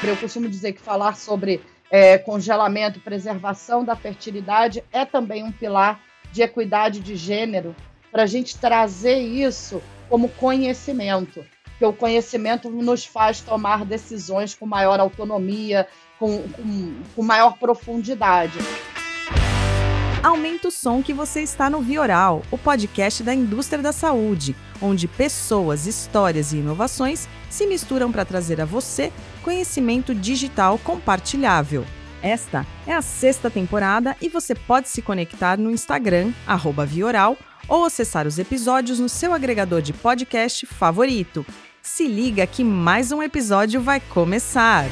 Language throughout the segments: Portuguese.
Eu costumo dizer que falar sobre congelamento, preservação da fertilidade é também um pilar de equidade de gênero, para a gente trazer isso como conhecimento, porque o conhecimento nos faz tomar decisões com maior autonomia, com maior profundidade. Aumenta o som que você está no Vioral, o podcast da indústria da saúde, onde pessoas, histórias e inovações se misturam para trazer a você conhecimento digital compartilhável. Esta é a 6ª temporada e você pode se conectar no Instagram, @Vioral, ou acessar os episódios no seu agregador de podcast favorito. Se liga que mais um episódio vai começar!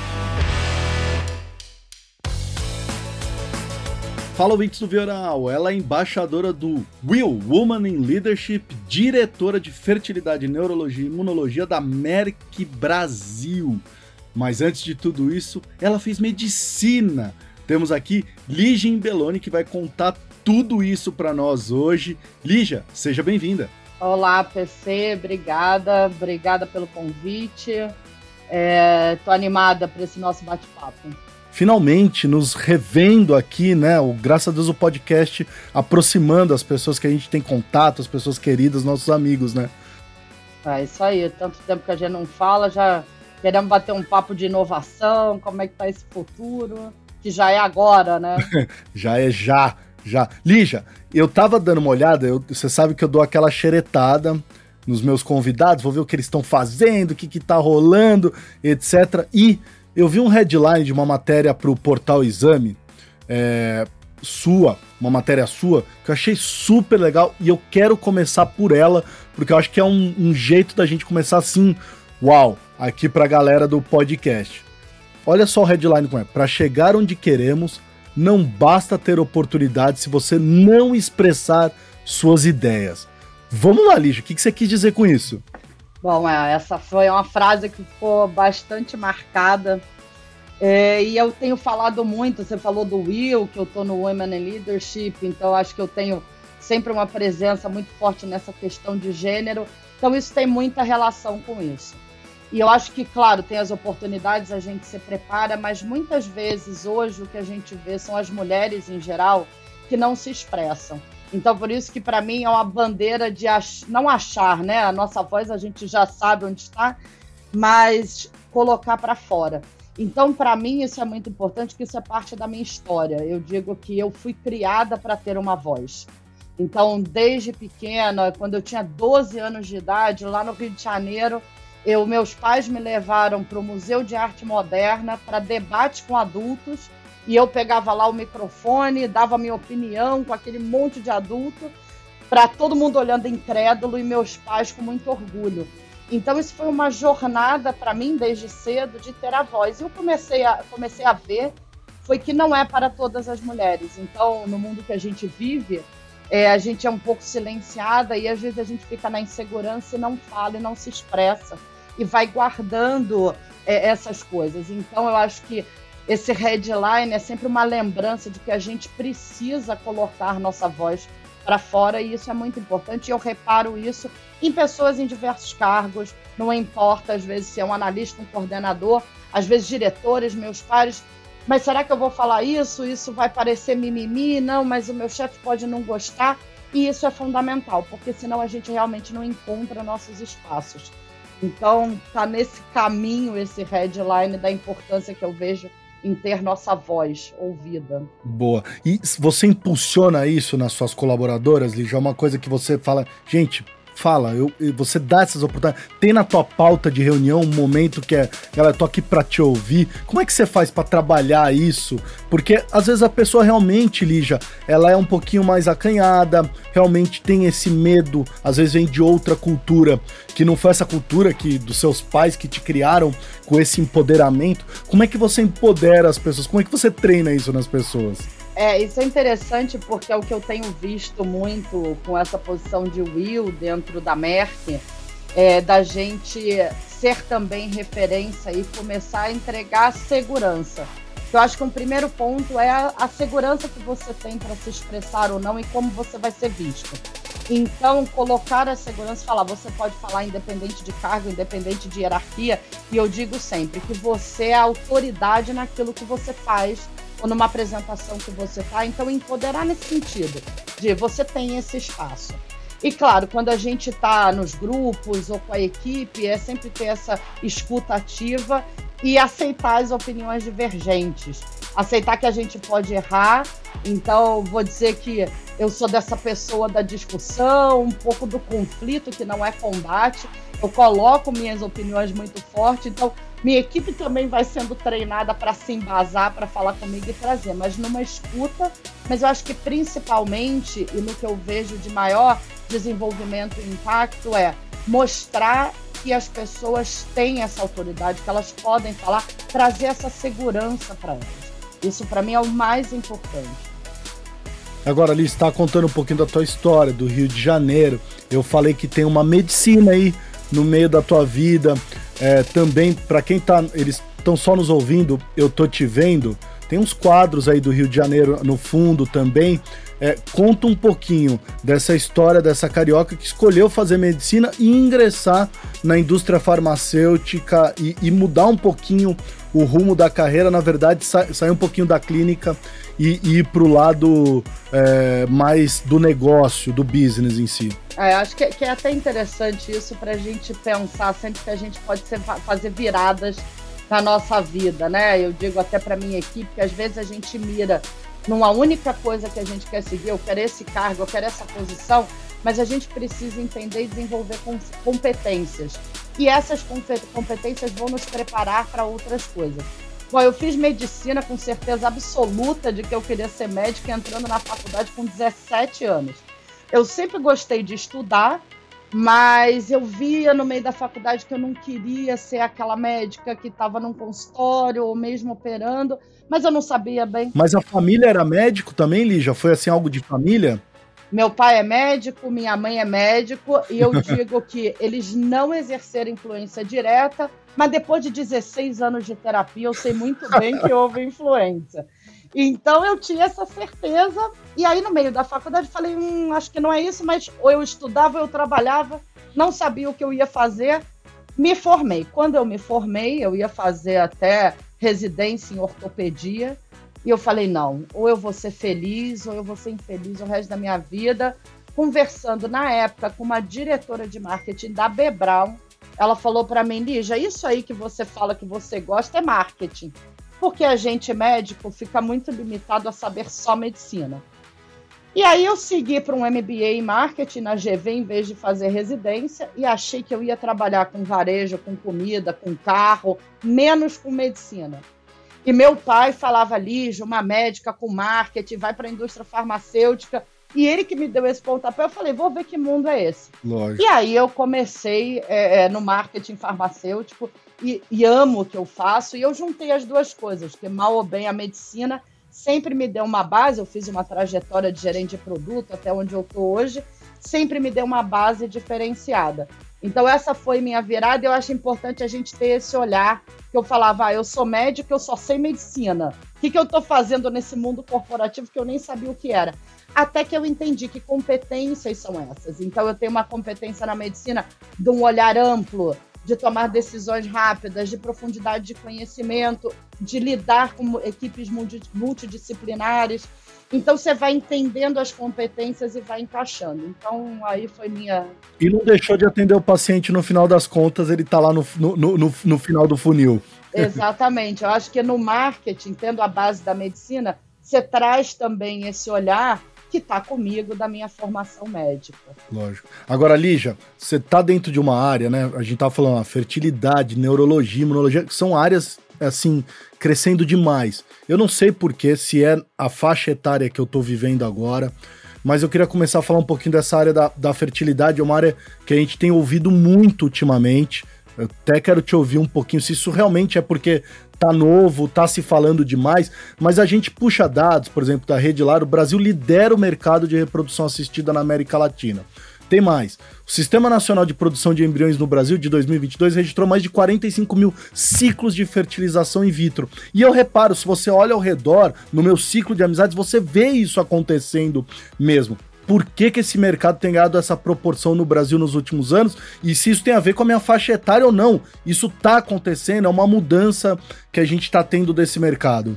Fala, ouvintes do Vioral, ela é embaixadora do WIL, Woman in Leadership, diretora de Fertilidade, Neurologia e Imunologia da Merck Brasil. Mas antes de tudo isso, ela fez medicina. Temos aqui Lígia Imbeloni, que vai contar tudo isso para nós hoje. Lígia, seja bem-vinda. Olá, PC, obrigada pelo convite. Tô animada para esse nosso bate-papo. Finalmente nos revendo aqui, né? Graças a Deus o podcast aproximando as pessoas que a gente tem contato, as pessoas queridas, nossos amigos, né? É isso aí, tanto tempo que a gente não fala, já queremos bater um papo de inovação, como é que tá esse futuro, que já é agora, né? já. Lígia, eu tava dando uma olhada, você sabe que eu dou aquela xeretada nos meus convidados, vou ver o que eles estão fazendo, o que tá rolando, etc. E eu vi um headline de uma matéria pro Portal Exame, uma matéria sua, que eu achei super legal e eu quero começar por ela, porque eu acho que é um jeito da gente começar assim, uau, aqui pra galera do podcast. Olha só o headline como é: para chegar onde queremos, não basta ter oportunidade se você não expressar suas ideias. Vamos lá, Lígia, o que você quis dizer com isso? Bom, essa foi uma frase que ficou bastante marcada e eu tenho falado muito. Você falou do WIL, que eu estou no Women in Leadership, então acho que eu tenho sempre uma presença muito forte nessa questão de gênero, então isso tem muita relação com isso. E eu acho que, claro, tem as oportunidades, a gente se prepara, mas muitas vezes hoje o que a gente vê são as mulheres em geral que não se expressam. Então, por isso que para mim é uma bandeira de não achar, né? A nossa voz a gente já sabe onde está, mas colocar para fora. Então, para mim, isso é muito importante, porque isso é parte da minha história. Eu digo que eu fui criada para ter uma voz. Então, desde pequena, quando eu tinha 12 anos de idade, lá no Rio de Janeiro, meus pais me levaram para o Museu de Arte Moderna para debate com adultos, e eu pegava lá o microfone, dava minha opinião com aquele monte de adulto, para todo mundo olhando incrédulo e meus pais com muito orgulho. Então isso foi uma jornada para mim desde cedo de ter a voz. E eu comecei a ver foi que não é para todas as mulheres. Então, no mundo que a gente vive, a gente é um pouco silenciada e às vezes a gente fica na insegurança e não fala e não se expressa e vai guardando essas coisas. Então eu acho que esse headline é sempre uma lembrança de que a gente precisa colocar nossa voz para fora, e isso é muito importante. E eu reparo isso em pessoas em diversos cargos, não importa às vezes se é um analista, um coordenador, às vezes diretores, meus pares. Mas será que eu vou falar isso? Isso vai parecer mimimi? Não, mas o meu chefe pode não gostar. E isso é fundamental, porque senão a gente realmente não encontra nossos espaços. Então, tá nesse caminho esse headline da importância que eu vejo em ter nossa voz ouvida. Boa. E você impulsiona isso nas suas colaboradoras, Lígia? É uma coisa que você fala, gente, fala, você dá essas oportunidades. Tem na tua pauta de reunião um momento que galera, tô aqui pra te ouvir. Como é que você faz pra trabalhar isso? Porque às vezes a pessoa realmente, Lígia, ela é um pouquinho mais acanhada, realmente tem esse medo, às vezes vem de outra cultura, que não foi essa cultura dos seus pais que te criaram com esse empoderamento. Como é que você empodera as pessoas? Como é que você treina isso nas pessoas? Isso é interessante, porque é o que eu tenho visto muito com essa posição de WIL dentro da Merck, da gente ser também referência e começar a entregar segurança. Eu acho que um primeiro ponto é a segurança que você tem para se expressar ou não e como você vai ser visto. Então, colocar a segurança, falar, você pode falar independente de cargo, independente de hierarquia, e eu digo sempre que você é a autoridade naquilo que você faz ou numa apresentação que você está, então empoderar nesse sentido, de você tem esse espaço. E claro, quando a gente está nos grupos ou com a equipe, é sempre ter essa escuta ativa e aceitar as opiniões divergentes. Aceitar que a gente pode errar. Então, vou dizer que eu sou dessa pessoa da discussão, um pouco do conflito, que não é combate. Eu coloco minhas opiniões muito forte. Então, minha equipe também vai sendo treinada para se embasar, para falar comigo e trazer. Mas numa escuta, mas eu acho que principalmente, e no que eu vejo de maior desenvolvimento e impacto, é mostrar que as pessoas têm essa autoridade, que elas podem falar, trazer essa segurança para elas. Isso, para mim, é o mais importante. Agora, Liz, está contando um pouquinho da tua história, do Rio de Janeiro. Eu falei que tem uma medicina aí no meio da tua vida. Também, para quem eles estão só nos ouvindo, eu tô te vendo. Tem uns quadros aí do Rio de Janeiro no fundo também. Conta um pouquinho dessa história dessa carioca que escolheu fazer medicina e ingressar na indústria farmacêutica e mudar um pouquinho o rumo da carreira, na verdade, sair um pouquinho da clínica e ir para o lado mais do negócio, do business em si. Acho que é até interessante isso para a gente pensar sempre que a gente pode fazer viradas na nossa vida, né? Eu digo até para minha equipe que às vezes a gente mira numa única coisa que a gente quer seguir, eu quero esse cargo, eu quero essa posição, mas a gente precisa entender e desenvolver competências. E essas competências vão nos preparar para outras coisas. Bom, eu fiz medicina com certeza absoluta de que eu queria ser médica entrando na faculdade com 17 anos. Eu sempre gostei de estudar, mas eu via no meio da faculdade que eu não queria ser aquela médica que estava num consultório ou mesmo operando, mas eu não sabia bem. Mas a família era médico também, Lígia? Foi assim algo de família? Meu pai é médico, minha mãe é médico, e eu digo que eles não exerceram influência direta, mas depois de 16 anos de terapia, eu sei muito bem que houve influência. Então eu tinha essa certeza, e aí no meio da faculdade falei, acho que não é isso, mas ou eu estudava ou eu trabalhava, não sabia o que eu ia fazer, me formei. Quando eu me formei, eu ia fazer até residência em ortopedia, e eu falei, não, ou eu vou ser feliz, ou eu vou ser infeliz o resto da minha vida. Conversando na época com uma diretora de marketing da B. Braun, ela falou para mim, Lígia, isso aí que você fala que você gosta é marketing. Porque a gente médico fica muito limitado a saber só medicina. E aí eu segui para um MBA em marketing na GV em vez de fazer residência e achei que eu ia trabalhar com varejo, com comida, com carro, menos com medicina. E meu pai falava, Lígia, uma médica com marketing, vai para a indústria farmacêutica. E ele que me deu esse pontapé, eu falei, vou ver que mundo é esse. Lógico. E aí eu comecei no marketing farmacêutico e amo o que eu faço. E eu juntei as duas coisas, que mal ou bem a medicina sempre me deu uma base. Eu fiz uma trajetória de gerente de produto até onde eu estou hoje, sempre me deu uma base diferenciada. Então essa foi minha virada e eu acho importante a gente ter esse olhar, que eu falava, eu sou médico, eu só sei medicina. O que eu estou fazendo nesse mundo corporativo que eu nem sabia o que era? Até que eu entendi que competências são essas. Então eu tenho uma competência na medicina de um olhar amplo, de tomar decisões rápidas, de profundidade de conhecimento, de lidar com equipes multidisciplinares. Então, você vai entendendo as competências e vai encaixando. Então, aí foi minha... E não deixou de atender o paciente no final das contas, ele está lá no final do funil. Exatamente. Eu acho que no marketing, tendo a base da medicina, você traz também esse olhar que está comigo da minha formação médica. Lógico. Agora, Lígia, você está dentro de uma área, né? A gente estava falando, fertilidade, neurologia, imunologia, que são áreas, assim, crescendo demais. Eu não sei porquê, se é a faixa etária que eu estou vivendo agora, mas eu queria começar a falar um pouquinho dessa área da fertilidade, é uma área que a gente tem ouvido muito ultimamente. Eu até quero te ouvir um pouquinho, se isso realmente é porque tá novo, tá se falando demais, mas a gente puxa dados, por exemplo, da Rede Lar, o Brasil lidera o mercado de reprodução assistida na América Latina. Tem mais. O Sistema Nacional de Produção de Embriões no Brasil, de 2022, registrou mais de 45 mil ciclos de fertilização in vitro. E eu reparo, se você olha ao redor, no meu ciclo de amizades, você vê isso acontecendo mesmo. Por que esse mercado tem ganhado essa proporção no Brasil nos últimos anos? E se isso tem a ver com a minha faixa etária ou não? Isso tá acontecendo, é uma mudança que a gente tá tendo desse mercado.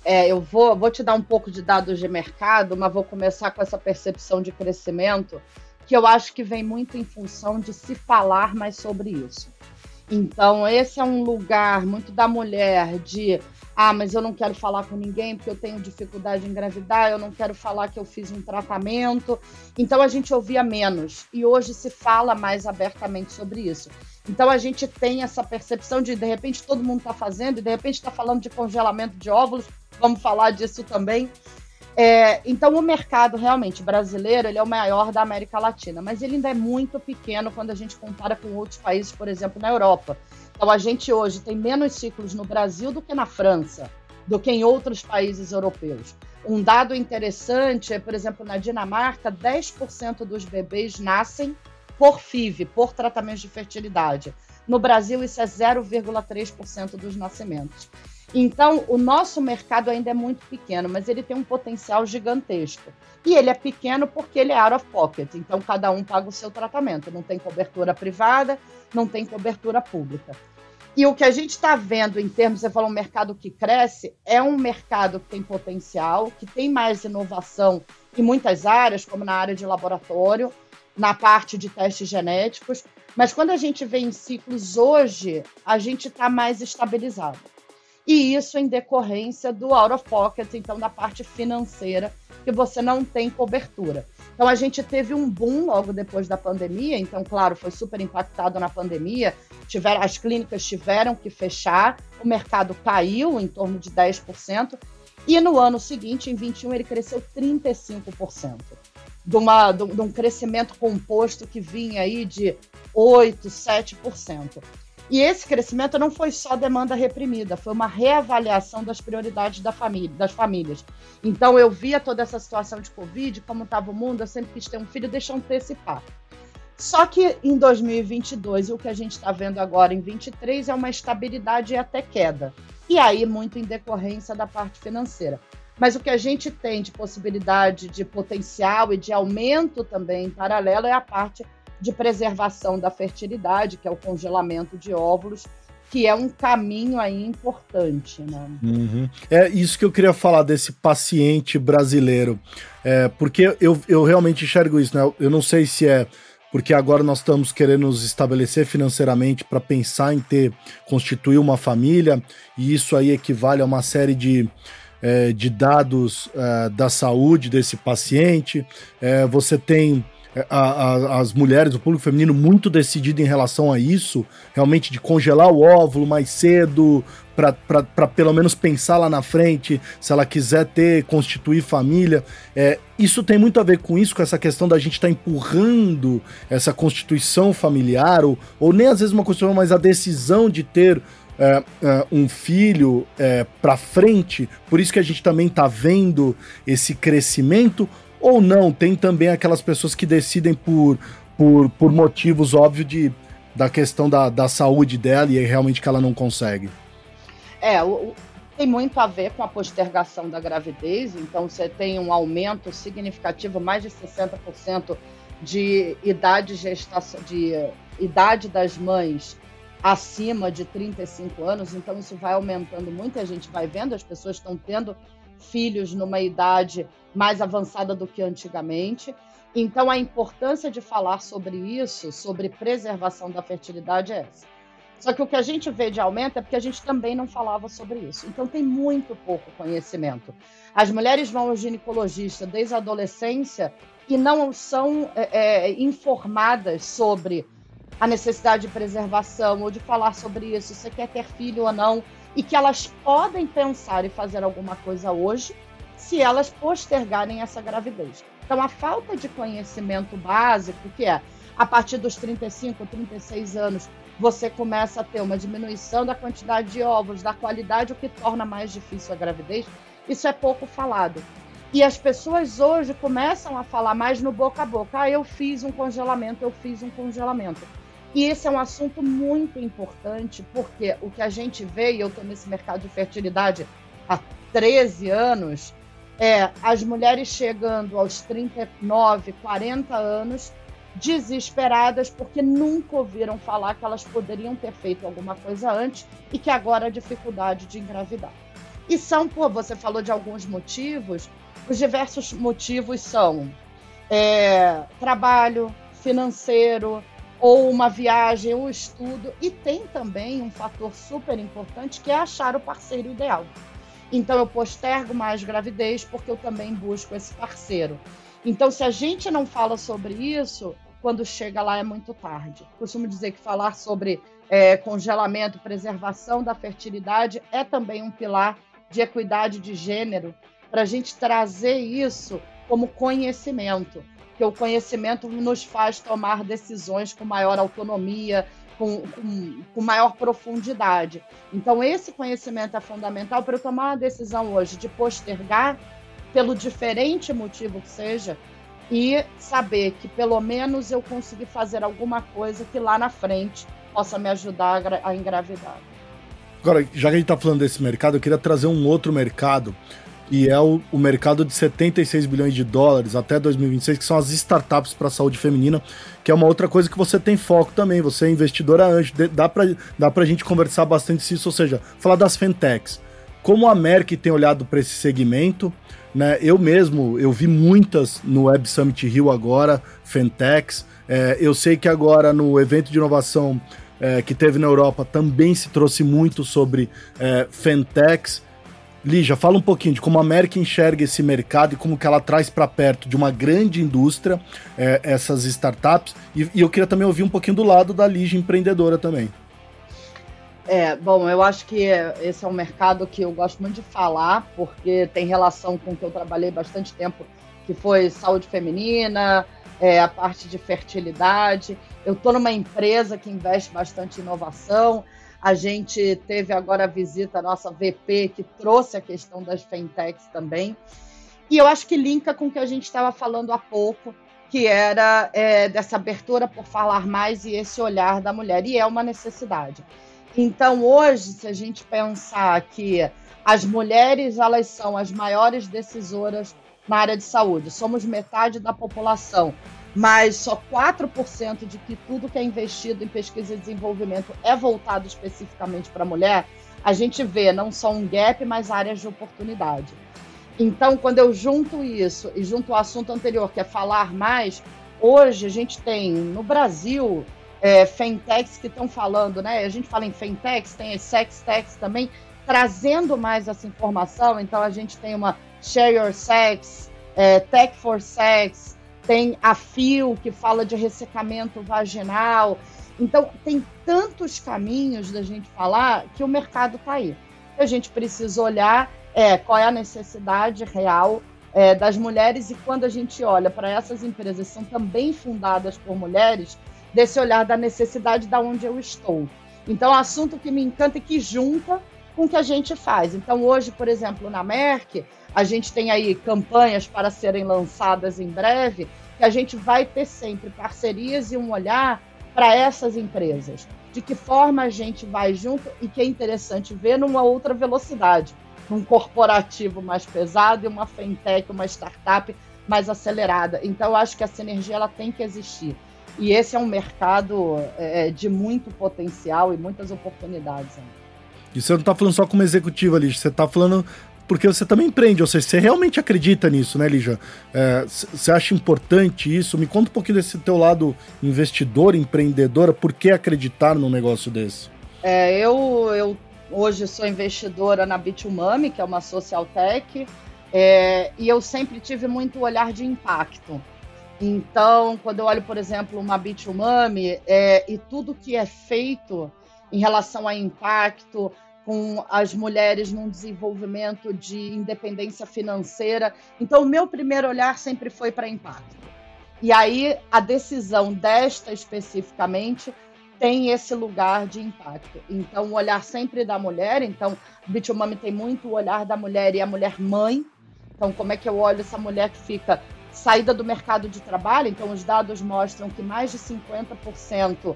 Eu vou te dar um pouco de dados de mercado, mas vou começar com essa percepção de crescimento, que eu acho que vem muito em função de se falar mais sobre isso. Então, esse é um lugar muito da mulher de... mas eu não quero falar com ninguém porque eu tenho dificuldade em engravidar, eu não quero falar que eu fiz um tratamento. Então, a gente ouvia menos. E hoje se fala mais abertamente sobre isso. Então, a gente tem essa percepção de repente, todo mundo está fazendo e, de repente, está falando de congelamento de óvulos. Vamos falar disso também. Então, o mercado realmente brasileiro ele é o maior da América Latina, mas ele ainda é muito pequeno quando a gente compara com outros países, por exemplo, na Europa. Então, a gente hoje tem menos ciclos no Brasil do que na França, do que em outros países europeus. Um dado interessante é, por exemplo, na Dinamarca, 10% dos bebês nascem por FIV, por tratamentos de fertilidade. No Brasil, isso é 0,3% dos nascimentos. Então, o nosso mercado ainda é muito pequeno, mas ele tem um potencial gigantesco. E ele é pequeno porque ele é out of pocket, então cada um paga o seu tratamento. Não tem cobertura privada, não tem cobertura pública. E o que a gente está vendo em termos, você falou um mercado que cresce, é um mercado que tem potencial, que tem mais inovação em muitas áreas, como na área de laboratório, na parte de testes genéticos, mas quando a gente vê em ciclos hoje, a gente está mais estabilizado. E isso em decorrência do out of pocket, então da parte financeira, que você não tem cobertura. Então a gente teve um boom logo depois da pandemia, então claro, foi super impactado na pandemia, as clínicas tiveram que fechar, o mercado caiu em torno de 10%, e no ano seguinte, em 21, ele cresceu 35%. De um crescimento composto que vinha aí de 8%, 7%. E esse crescimento não foi só demanda reprimida, foi uma reavaliação das prioridades das famílias. Então, eu via toda essa situação de Covid, como estava o mundo, eu sempre quis ter um filho, deixa eu antecipar. Só que em 2022, e o que a gente está vendo agora em 2023, é uma estabilidade e até queda. E aí, muito em decorrência da parte financeira. Mas o que a gente tem de possibilidade, de potencial e de aumento também em paralelo é a parte de preservação da fertilidade, que é o congelamento de óvulos, que é um caminho aí importante, né? Uhum. É isso que eu queria falar desse paciente brasileiro, porque eu realmente enxergo isso, né? Eu não sei se é porque agora nós estamos querendo nos estabelecer financeiramente para pensar em constituir uma família, e isso aí equivale a uma série de dados da saúde desse paciente. Você tem as mulheres, o público feminino muito decidido em relação a isso, realmente de congelar o óvulo mais cedo, para pelo menos pensar lá na frente, se ela quiser constituir família. Isso tem muito a ver com isso, com essa questão da gente estar empurrando essa constituição familiar, ou nem às vezes uma constituição, mas a decisão de ter um filho para frente. Por isso que a gente também está vendo esse crescimento. Ou não, tem também aquelas pessoas que decidem por motivos óbvios da questão da saúde dela e é realmente que ela não consegue. Tem muito a ver com a postergação da gravidez, então você tem um aumento significativo, mais de 60% de idade das mães acima de 35 anos, então isso vai aumentando muito, a gente vai vendo, as pessoas estão tendo filhos numa idade mais avançada do que antigamente. Então, a importância de falar sobre isso, sobre preservação da fertilidade é essa. Só que o que a gente vê de aumento é porque a gente também não falava sobre isso. Então, tem muito pouco conhecimento. As mulheres vão ao ginecologista desde a adolescência e não são informadas sobre a necessidade de preservação ou de falar sobre isso, se quer ter filho ou não, e que elas podem pensar e fazer alguma coisa hoje se elas postergarem essa gravidez. Então, a falta de conhecimento básico, que é a partir dos 35, 36 anos, você começa a ter uma diminuição da quantidade de óvulos, da qualidade, o que torna mais difícil a gravidez, isso é pouco falado. E as pessoas hoje começam a falar mais no boca a boca. Eu fiz um congelamento. E esse é um assunto muito importante, porque o que a gente vê, e eu estou nesse mercado de fertilidade há 13 anos, as mulheres chegando aos 39, 40 anos, desesperadas, porque nunca ouviram falar que elas poderiam ter feito alguma coisa antes e que agora há dificuldade de engravidar. E você falou de alguns motivos, os diversos motivos são trabalho, financeiro, ou uma viagem, ou estudo, e tem também um fator super importante que é achar o parceiro ideal. Então eu postergo mais gravidez porque eu também busco esse parceiro. Então se a gente não fala sobre isso, quando chega lá é muito tarde. Costumo dizer que falar sobre congelamento, preservação da fertilidade é também um pilar de equidade de gênero, para a gente trazer isso como conhecimento, que o conhecimento nos faz tomar decisões com maior autonomia, com maior profundidade. Então, esse conhecimento é fundamental para eu tomar uma decisão hoje de postergar, pelo diferente motivo que seja, e saber que pelo menos eu consegui fazer alguma coisa que lá na frente possa me ajudar a engravidar. Agora, já que a gente está falando desse mercado, eu queria trazer um outro mercado, que é o mercado de 76 bilhões de dólares até 2026, que são as startups para a saúde feminina, que é uma outra coisa que você tem foco também, você é investidora anjo, dá para a gente conversar bastante isso, ou seja, falar das fintechs. Como a Merck tem olhado para esse segmento, né? Eu vi muitas no Web Summit Rio agora, fintechs, eu sei que agora no evento de inovação que teve na Europa também se trouxe muito sobre fintechs. Lígia, fala um pouquinho de como a Merck enxerga esse mercado e como que ela traz para perto de uma grande indústria essas startups. E eu queria também ouvir um pouquinho do lado da Lígia empreendedora também. Bom, eu acho que esse é um mercado que eu gosto muito de falar, porque tem relação com o que eu trabalhei bastante tempo, que foi saúde feminina, a parte de fertilidade. Eu estou numa empresa que investe bastante em inovação. A gente teve agora a visita à nossa VP, que trouxe a questão das fintechs também. E eu acho que linka com o que a gente estava falando há pouco, que era dessa abertura por falar mais e esse olhar da mulher. E é uma necessidade. Então, hoje, se a gente pensar que as mulheres elas são as maiores decisoras na área de saúde, somos metade da população, mas só 4% de que tudo que é investido em pesquisa e desenvolvimento é voltado especificamente para a mulher, a gente vê não só um gap, mas áreas de oportunidade. Então, quando eu junto isso e junto o assunto anterior, que é falar mais, hoje a gente tem no Brasil fintechs que estão falando, né? A gente fala em fintechs, tem as sextechs também, trazendo mais essa informação. Então, a gente tem uma Share Your Sex, Tech for Sex, tem a FIO, que fala de ressecamento vaginal. Então, tem tantos caminhos da gente falar que o mercado está aí. A gente precisa olhar qual é a necessidade real das mulheres, e quando a gente olha para essas empresas que são também fundadas por mulheres, desse olhar da necessidade de onde eu estou. Então, é um assunto que me encanta e que junta com o que a gente faz. Então, hoje, por exemplo, na Merck, a gente tem aí campanhas para serem lançadas em breve, que a gente vai ter sempre parcerias e um olhar para essas empresas. De que forma a gente vai junto, e que é interessante ver numa outra velocidade, num corporativo mais pesado e uma fintech, uma startup mais acelerada. Então, eu acho que a sinergia ela tem que existir. E esse é um mercado de muito potencial e muitas oportunidades. E você não está falando só como executiva, Lígia, você está falando porque você também empreende, ou seja, você realmente acredita nisso, né, Lígia? Você acha importante isso? Me conta um pouquinho desse teu lado investidor, empreendedora, por que acreditar num negócio desse? Eu hoje sou investidora na Bitumami, que é uma social tech, e eu sempre tive muito olhar de impacto. Então, quando eu olho, por exemplo, uma Bitumami e tudo que é feito em relação a impacto, com as mulheres num desenvolvimento de independência financeira. Então, o meu primeiro olhar sempre foi para impacto. E aí, a decisão desta especificamente tem esse lugar de impacto. Então, o olhar sempre da mulher. Então, o Bitumami tem muito o olhar da mulher e a mulher mãe, Então, como é que eu olho essa mulher que fica saída do mercado de trabalho? Então, os dados mostram que mais de 50%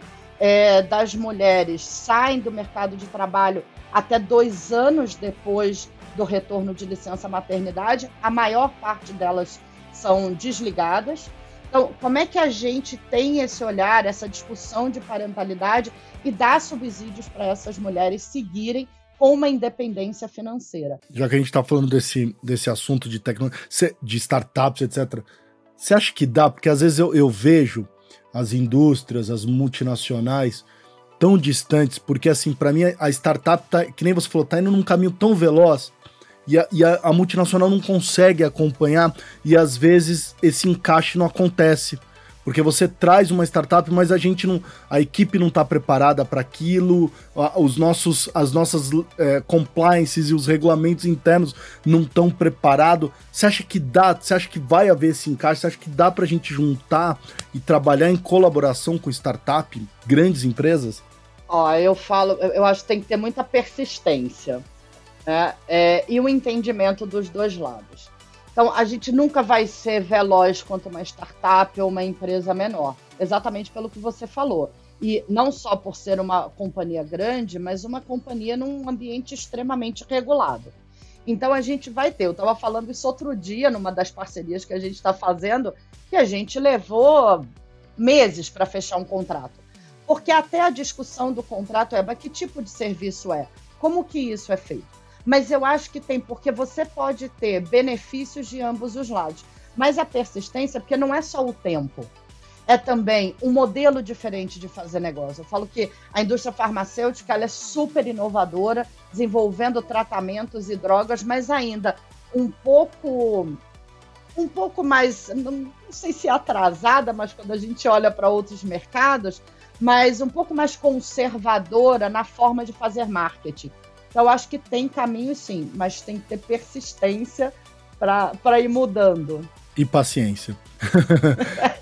das mulheres saem do mercado de trabalho até 2 anos depois do retorno de licença maternidade. A maior parte delas são desligadas. Então, como é que a gente tem esse olhar, essa discussão de parentalidade e dá subsídios para essas mulheres seguirem com uma independência financeira? Já que a gente está falando desse assunto de tecnologia, de startups, etc., você acha que dá? Porque às vezes eu vejo as indústrias, as multinacionais tão distantes, porque assim, para mim a startup, que nem você falou, tá indo num caminho tão veloz e a multinacional não consegue acompanhar e às vezes esse encaixe não acontece. Porque você traz uma startup, mas a equipe não está preparada para aquilo, as nossas compliances e os regulamentos internos não estão preparados. Você acha que dá? Você acha que vai haver esse encaixe? Você acha que dá para a gente juntar e trabalhar em colaboração com startup, grandes empresas? Eu acho que tem que ter muita persistência, né? E o entendimento dos dois lados. Então, a gente nunca vai ser veloz quanto uma startup ou uma empresa menor, exatamente pelo que você falou. E não só por ser uma companhia grande, mas uma companhia num ambiente extremamente regulado. Então, a gente vai ter, eu estava falando isso outro dia, numa das parcerias que a gente está fazendo, que a gente levou meses para fechar um contrato. Porque até a discussão do contrato mas que tipo de serviço é? Como que isso é feito? Mas eu acho que tem, porque você pode ter benefícios de ambos os lados. Mas a persistência, porque não é só o tempo, é também um modelo diferente de fazer negócio. Eu falo que a indústria farmacêutica ela é super inovadora, desenvolvendo tratamentos e drogas, mas ainda um pouco mais, não sei se atrasada, mas quando a gente olha para outros mercados, mas um pouco mais conservadora na forma de fazer marketing. Então, eu acho que tem caminho sim, mas tem que ter persistência para ir mudando. E paciência.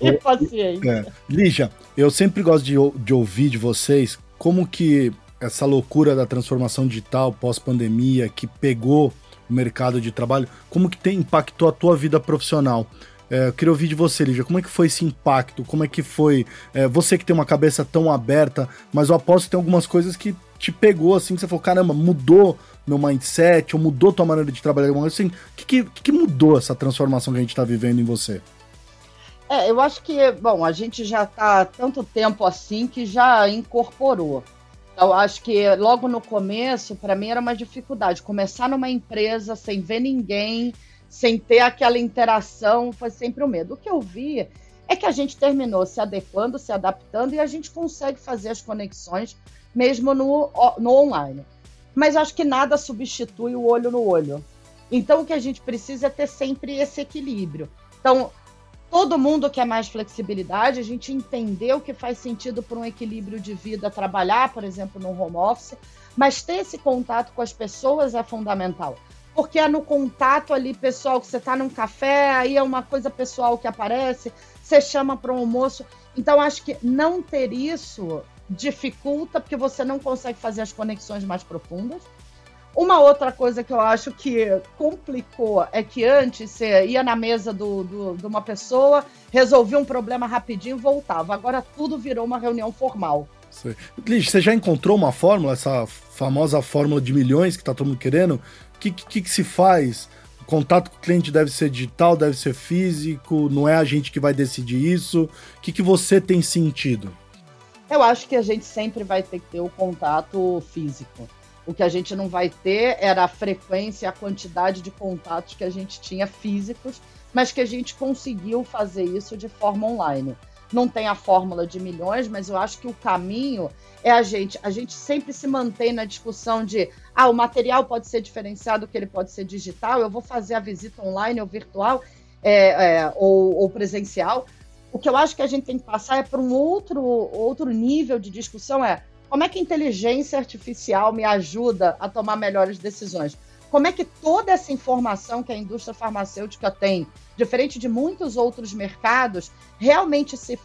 E paciência. Lígia, eu sempre gosto de ouvir de vocês como que essa loucura da transformação digital pós-pandemia que pegou o mercado de trabalho, como que impactou a tua vida profissional? Eu queria ouvir de você, Lígia, como é que foi esse impacto? Como é que foi? Você que tem uma cabeça tão aberta, mas eu aposto que tem algumas coisas que te pegou, assim, que você falou, caramba, mudou meu mindset, ou mudou tua maneira de trabalhar, assim, o que mudou essa transformação que a gente tá vivendo em você? Eu acho que, a gente já tá há tanto tempo assim que já incorporou. Então, acho que logo no começo, para mim, era uma dificuldade. Começar numa empresa sem ver ninguém, sem ter aquela interação, foi sempre um medo. O que eu vi é que a gente terminou se adequando, se adaptando, e a gente consegue fazer as conexões mesmo no online. Mas acho que nada substitui o olho no olho. Então, o que a gente precisa é ter sempre esse equilíbrio. Então, todo mundo quer mais flexibilidade, a gente entender o que faz sentido para um equilíbrio de vida, trabalhar, por exemplo, no home office, mas ter esse contato com as pessoas é fundamental. Porque é no contato ali, pessoal, que você está num café, aí é uma coisa pessoal que aparece, você chama para um almoço. Então, acho que não ter isso dificulta, porque você não consegue fazer as conexões mais profundas. Uma outra coisa que eu acho que complicou é que antes você ia na mesa de uma pessoa, resolvia um problema rapidinho e voltava. Agora tudo virou uma reunião formal. Lígia, você já encontrou uma fórmula, essa famosa fórmula de milhões que tá todo mundo querendo? O que se faz? O contato com o cliente deve ser digital, deve ser físico, não é a gente que vai decidir isso? O que você tem sentido? Eu acho que a gente sempre vai ter que ter o contato físico. O que a gente não vai ter era a frequência e a quantidade de contatos que a gente tinha físicos, mas que a gente conseguiu fazer isso de forma online. Não tem a fórmula de milhões, mas eu acho que o caminho é a gente sempre se mantém na discussão de o material pode ser diferenciado, que ele pode ser digital, eu vou fazer a visita online ou virtual ou presencial. O que eu acho que a gente tem que passar é para um outro nível de discussão, como é que a inteligência artificial me ajuda a tomar melhores decisões? Como é que toda essa informação que a indústria farmacêutica tem, diferente de muitos outros mercados, realmente se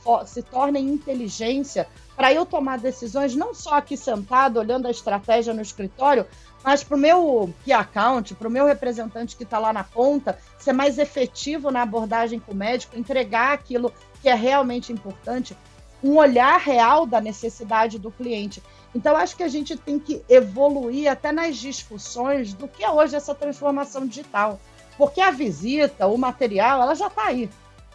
torna em inteligência para eu tomar decisões, não só aqui sentado, olhando a estratégia no escritório, mas para o meu key account, para o meu representante que está lá na ponta, ser mais efetivo na abordagem com o médico, entregar aquilo que é realmente importante, um olhar real da necessidade do cliente. Então, acho que a gente tem que evoluir até nas discussões do que é hoje essa transformação digital. Porque a visita, o material, ela já está aí.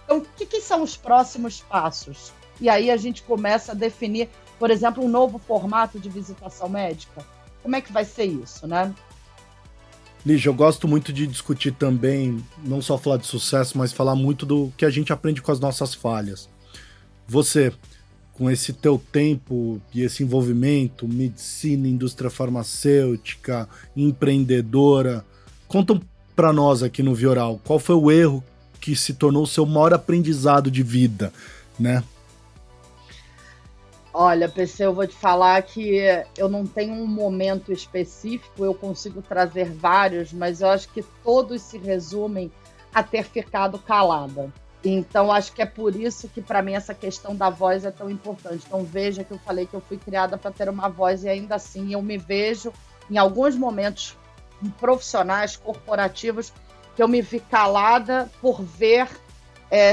Então, o que são os próximos passos? E aí a gente começa a definir, por exemplo, um novo formato de visitação médica. Como é que vai ser isso, né? Lígia, eu gosto muito de discutir também, não só falar de sucesso, mas falar muito do que a gente aprende com as nossas falhas. Você, com esse teu tempo e esse envolvimento, medicina, indústria farmacêutica, empreendedora, conta para nós aqui no Vioral, qual foi o erro que se tornou o seu maior aprendizado de vida, né? Olha, PC, eu vou te falar que eu não tenho um momento específico, eu consigo trazer vários, mas eu acho que todos se resumem a ter ficado calada. Então, acho que é por isso que, para mim, essa questão da voz é tão importante. Então, veja que eu falei que eu fui criada para ter uma voz e ainda assim eu me vejo, em alguns momentos profissionais, corporativos, que eu me vi calada por ver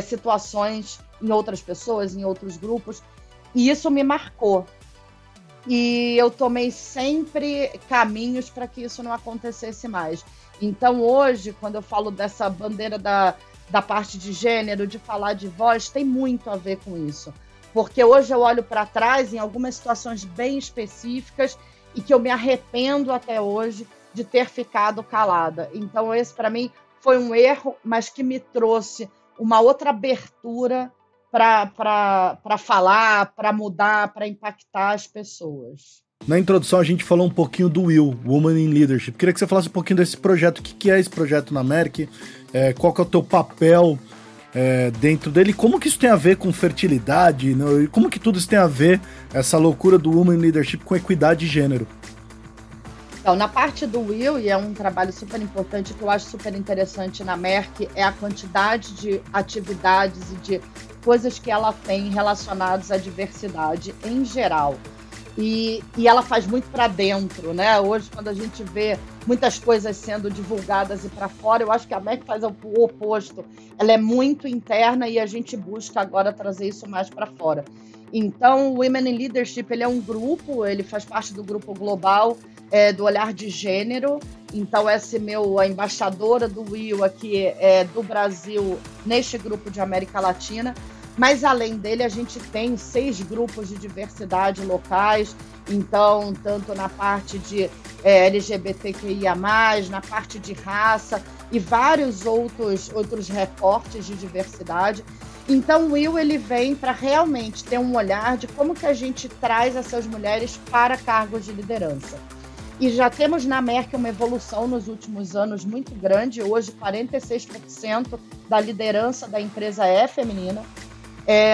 situações em outras pessoas, em outros grupos, e isso me marcou. E eu tomei sempre caminhos para que isso não acontecesse mais. Então, hoje, quando eu falo dessa bandeira da parte de gênero, de falar de voz, tem muito a ver com isso. Porque hoje eu olho para trás em algumas situações bem específicas e que eu me arrependo até hoje de ter ficado calada. Então, esse, para mim, foi um erro, mas que me trouxe uma outra abertura para falar, para mudar, para impactar as pessoas. Na introdução, a gente falou um pouquinho do Will, Women in Leadership. Queria que você falasse um pouquinho desse projeto. O que é esse projeto na Merck? Qual que é o teu papel dentro dele? Como que isso tem a ver com fertilidade? Né? Como que tudo isso tem a ver, essa loucura do Women in Leadership, com equidade de gênero? Então, na parte do Will, e é um trabalho super importante, que eu acho super interessante na Merck, é a quantidade de atividades e de coisas que ela tem relacionadas à diversidade em geral. E ela faz muito para dentro, né? Hoje, quando a gente vê muitas coisas sendo divulgadas e para fora, eu acho que a Merck faz o oposto. Ela é muito interna e a gente busca agora trazer isso mais para fora. Então, o Women in Leadership, ele é um grupo, ele faz parte do grupo global do olhar de gênero. Então, a embaixadora do Will aqui do Brasil neste grupo de América Latina. Mas, além dele, a gente tem 6 grupos de diversidade locais. Então, tanto na parte de LGBTQIA+, na parte de raça e vários outros recortes de diversidade. Então, o Will, ele vem para realmente ter um olhar de como que a gente traz essas mulheres para cargos de liderança. E já temos na Merck uma evolução nos últimos anos muito grande. Hoje, 46% da liderança da empresa é feminina.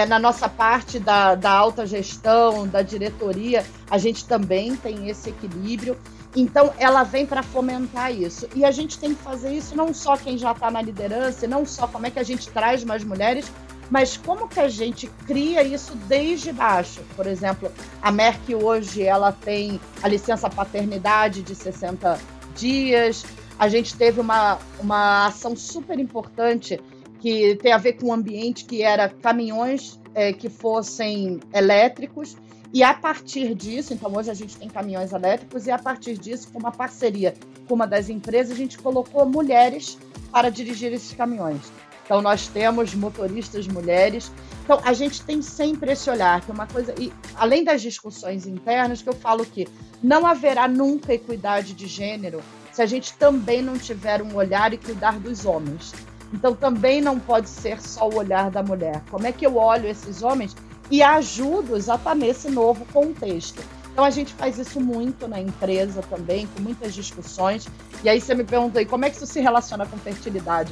Na nossa parte da alta gestão, da diretoria, a gente também tem esse equilíbrio. Então, ela vem para fomentar isso. E a gente tem que fazer isso não só quem já está na liderança, e não só como é que a gente traz mais mulheres, mas como que a gente cria isso desde baixo. Por exemplo, a Merck hoje ela tem a licença paternidade de 60 dias. A gente teve uma ação super importante que tem a ver com o ambiente, que era caminhões que fossem elétricos. E a partir disso, então hoje a gente tem caminhões elétricos, e a partir disso, com uma parceria com uma das empresas, a gente colocou mulheres para dirigir esses caminhões. Então, nós temos motoristas mulheres. Então, a gente tem sempre esse olhar, que é uma coisa... E, além das discussões internas, que eu falo que não haverá nunca equidade de gênero se a gente também não tiver um olhar e cuidar dos homens. Então, também não pode ser só o olhar da mulher. Como é que eu olho esses homens e ajudo-os a estar nesse novo contexto? Então, a gente faz isso muito na empresa também, com muitas discussões. E aí, você me perguntou, como é que isso se relaciona com fertilidade?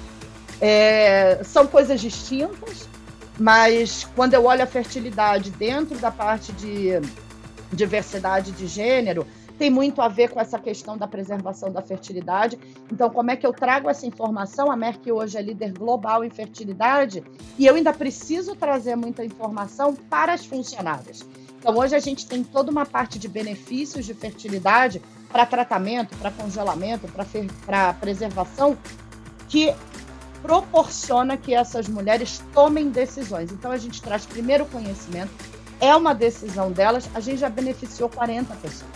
São coisas distintas, mas quando eu olho a fertilidade dentro da parte de diversidade de gênero, tem muito a ver com essa questão da preservação da fertilidade. Então, como é que eu trago essa informação? A Merck hoje é líder global em fertilidade e eu ainda preciso trazer muita informação para as funcionárias. Então, hoje a gente tem toda uma parte de benefícios de fertilidade para tratamento, para congelamento, para preservação, que proporciona que essas mulheres tomem decisões. Então, a gente traz primeiro conhecimento, é uma decisão delas, a gente já beneficiou 40 pessoas.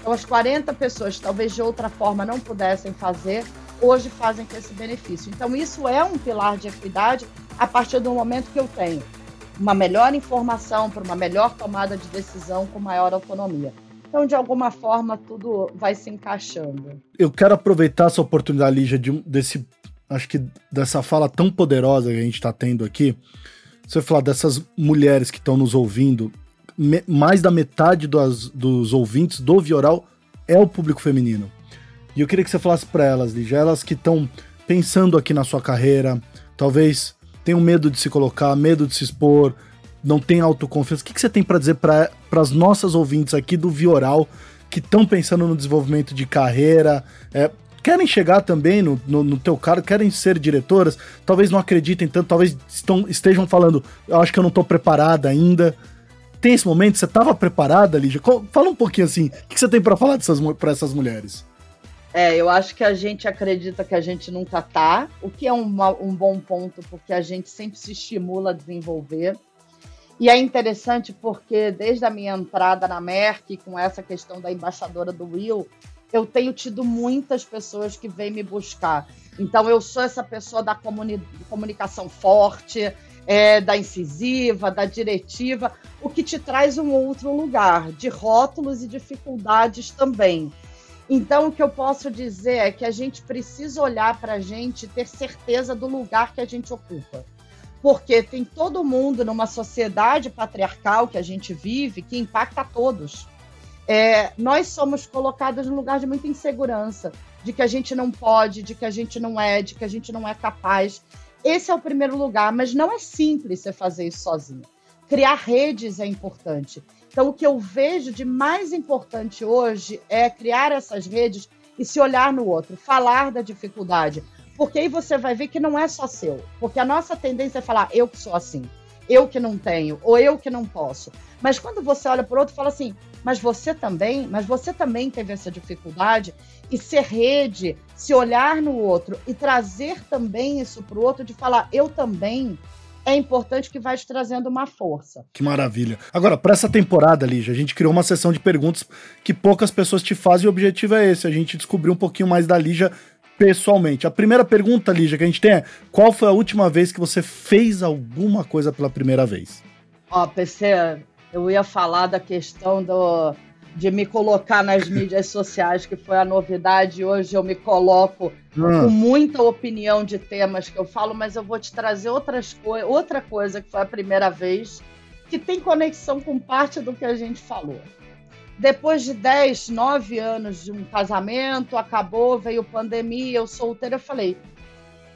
Então, as 40 pessoas, talvez de outra forma não pudessem fazer, hoje fazem com esse benefício. Então, isso é um pilar de equidade a partir do momento que eu tenho uma melhor informação para uma melhor tomada de decisão com maior autonomia. Então, de alguma forma, tudo vai se encaixando. Eu quero aproveitar essa oportunidade, Lígia, acho que dessa fala tão poderosa que a gente está tendo aqui. Você falar dessas mulheres que estão nos ouvindo, mais da metade dos ouvintes do Vioral é o público feminino. E eu queria que você falasse para elas, Lígia, elas que estão pensando aqui na sua carreira, talvez tenham medo de se colocar, medo de se expor, não tem autoconfiança. O que você tem para dizer para as nossas ouvintes aqui do Vioral que estão pensando no desenvolvimento de carreira, querem chegar também no teu cargo, querem ser diretoras, talvez não acreditem tanto, talvez estejam falando, eu acho que eu não estou preparada ainda. Tem esse momento? Você estava preparada, Lígia? Fala um pouquinho assim, o que você tem para falar para essas mulheres? Eu acho que a gente acredita que a gente nunca tá, o que é um bom ponto, porque a gente sempre se estimula a desenvolver. E é interessante porque desde a minha entrada na Merck, com essa questão da embaixadora do Will, eu tenho tido muitas pessoas que vêm me buscar. Então, eu sou essa pessoa da comunicação forte, da incisiva, da diretiva, o que te traz um outro lugar, de rótulos e dificuldades também. Então, o que eu posso dizer é que a gente precisa olhar para a gente e ter certeza do lugar que a gente ocupa. Porque tem todo mundo numa sociedade patriarcal que a gente vive que impacta a todos. Nós somos colocados num lugar de muita insegurança, de que a gente não pode, de que a gente não de que a gente não é capaz. Esse é o primeiro lugar, mas não é simples você fazer isso sozinho. Criar redes é importante. Então, o que eu vejo de mais importante hoje é criar essas redes e se olhar no outro, falar da dificuldade. Porque aí você vai ver que não é só seu. Porque a nossa tendência é falar, eu que sou assim, eu que não tenho, ou eu que não posso. Mas quando você olha para o outro e fala assim, mas você também teve essa dificuldade, e ser rede, se olhar no outro e trazer também isso para o outro, de falar, eu também, é importante, que vai te trazendo uma força. Que maravilha. Agora, para essa temporada, Lígia, a gente criou uma sessão de perguntas que poucas pessoas te fazem, e o objetivo é esse, a gente descobrir um pouquinho mais da Lígia pessoalmente. A primeira pergunta, Lígia, que a gente tem é, qual foi a última vez que você fez alguma coisa pela primeira vez? PC, eu ia falar da questão de me colocar nas mídias sociais, que foi a novidade. Hoje eu me coloco com muita opinião de temas que eu falo, mas eu vou te trazer outra coisa que foi a primeira vez, que tem conexão com parte do que a gente falou. Depois de 9 anos de um casamento, acabou, veio pandemia, eu solteira, eu falei,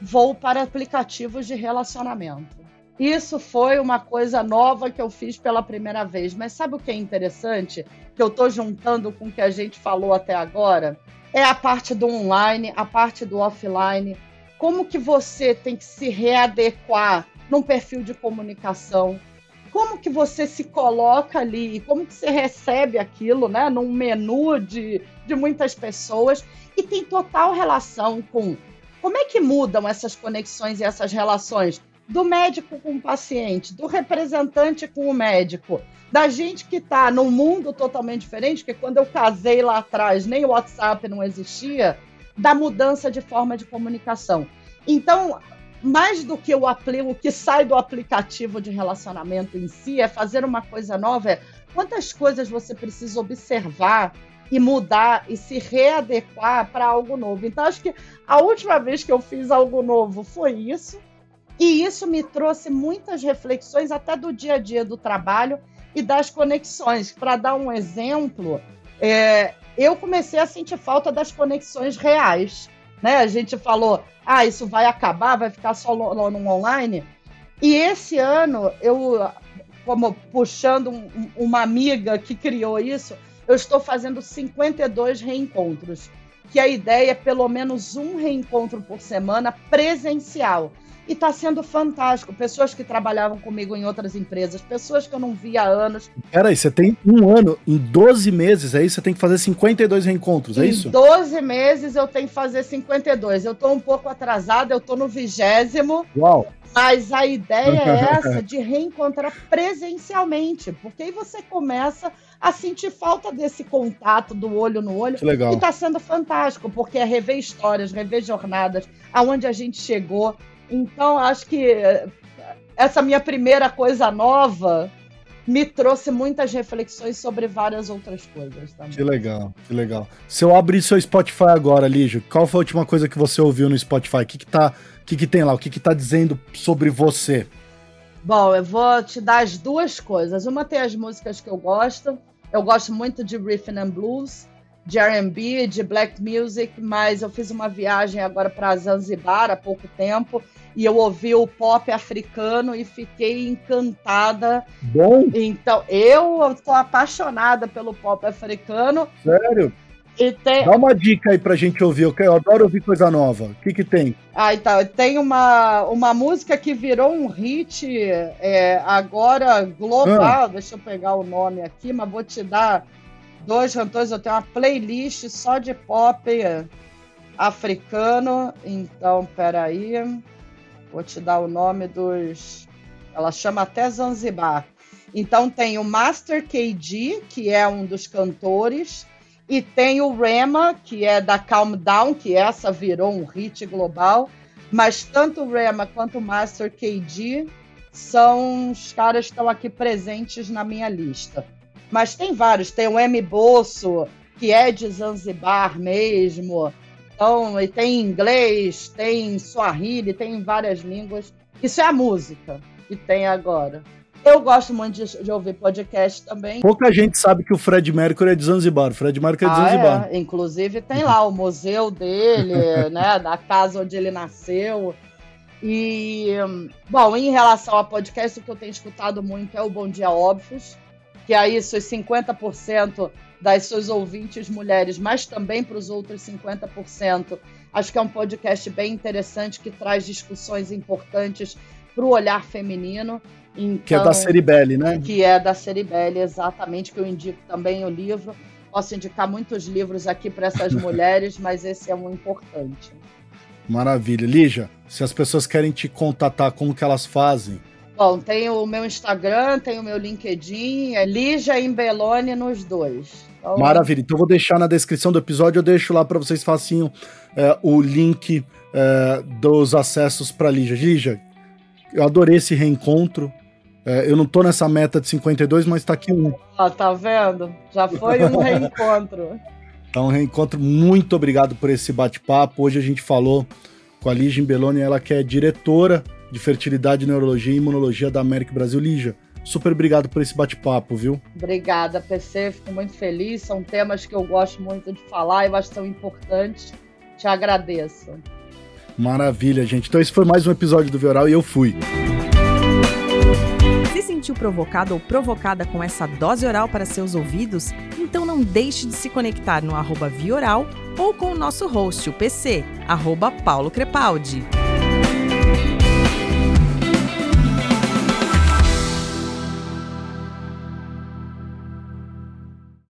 vou para aplicativos de relacionamento. Isso foi uma coisa nova que eu fiz pela primeira vez. Mas sabe o que é interessante? Que eu estou juntando com o que a gente falou até agora? É a parte do online, a parte do offline. Como que você tem que se readequar num perfil de comunicação? Como que você se coloca ali? Como que você recebe aquilo, né? Num menu de muitas pessoas? E tem total relação com como é que mudam essas conexões e essas relações do médico com o paciente, do representante com o médico, da gente que está num mundo totalmente diferente, porque quando eu casei lá atrás, nem o WhatsApp não existia, da mudança de forma de comunicação. Então, mais do que o que sai do aplicativo de relacionamento em si, é fazer uma coisa nova, quantas coisas você precisa observar e mudar e se readequar para algo novo. Então, acho que a última vez que eu fiz algo novo foi isso, e isso me trouxe muitas reflexões até do dia a dia do trabalho e das conexões. Para dar um exemplo, eu comecei a sentir falta das conexões reais, né? A gente falou, isso vai acabar, vai ficar só no online. E esse ano, eu, como puxando uma amiga que criou isso, eu estou fazendo 52 reencontros. que a ideia é pelo menos um reencontro por semana presencial. E está sendo fantástico. Pessoas que trabalhavam comigo em outras empresas, pessoas que eu não via há anos. Peraí, você tem um ano, em 12 meses, aí você tem que fazer 52 reencontros, é isso? Em 12 meses eu tenho que fazer 52. Eu estou um pouco atrasada, eu estou no 20º. Uau! Mas a ideia é essa, de reencontrar presencialmente, porque aí você começa a sentir falta desse contato do olho no olho. Que legal. E está sendo fantástico, porque é rever histórias, rever jornadas, aonde a gente chegou. Então, acho que essa minha primeira coisa nova me trouxe muitas reflexões sobre várias outras coisas também. Que legal, que legal. Se eu abrir seu Spotify agora, Lígia, qual foi a última coisa que você ouviu no Spotify? O que tem lá? O que tá dizendo sobre você? Bom, eu vou te dar as duas coisas. Uma tem as músicas que eu gosto. Eu gosto muito de Rhythm and Blues, de R&B, de Black Music, mas eu fiz uma viagem agora para Zanzibar há pouco tempo e eu ouvi o pop africano e fiquei encantada. Bom? Então, eu tô apaixonada pelo pop africano. Sério? E Dá uma dica aí pra gente ouvir, eu adoro ouvir coisa nova. O que tem? Então, tem uma música que virou um hit agora global, deixa eu pegar o nome aqui, mas vou te dar 2 cantores, eu tenho uma playlist só de pop africano, então, peraí, vou te dar o nome dos... Ela chama até Zanzibar. Então tem o Master KG, que é um dos cantores, e tem o Rema, que é da Calm Down, que essa virou um hit global, mas tanto o Rema quanto o Master KG são os caras que estão aqui presentes na minha lista. Mas tem vários, tem o M. Bosso, que é de Zanzibar mesmo, então, e tem inglês, tem Swahili, tem várias línguas. Isso é a música que tem agora. Eu gosto muito de ouvir podcast também. Pouca gente sabe que o Fred Mercury é de Zanzibar. O Fred Mercury é de Zanzibar. Inclusive tem lá o museu dele, né, da casa onde ele nasceu. E, bom, em relação ao podcast, o que eu tenho escutado muito é o Bom Dia Óbvios, que aí seus 50% das suas ouvintes mulheres, mas também para os outros 50%. Acho que é um podcast bem interessante, que traz discussões importantes para o olhar feminino. Então, que é da Ceribelli, né? Que é da Ceribelli, exatamente, que eu indico também o livro. Posso indicar muitos livros aqui para essas mulheres, mas esse é um importante. Maravilha. Lígia, se as pessoas querem te contatar, como que elas fazem? Bom, tem o meu Instagram, tem o meu LinkedIn, é Lígia Imbeloni nos dois. Então... Maravilha. Então eu vou deixar na descrição do episódio, eu deixo lá para vocês facinho o link dos acessos para Lígia. Lígia, eu adorei esse reencontro. Eu não tô nessa meta de 52, mas tá aqui um. Tá vendo? Já foi um reencontro. Tá um reencontro. Muito obrigado por esse bate-papo. Hoje a gente falou com a Lígia Imbeloni, ela que é diretora de Fertilidade, Neurologia e Imunologia da América Brasil. Lígia, super obrigado por esse bate-papo, viu? Obrigada, PC. Fico muito feliz. São temas que eu gosto muito de falar e eu acho que são importantes. Te agradeço. Maravilha, gente. Então esse foi mais um episódio do Vioral e eu fui. Se sentiu provocado ou provocada com essa dose oral para seus ouvidos? Então não deixe de se conectar no @Vioral ou com o nosso host, o PC, @Paulo Crepaldi.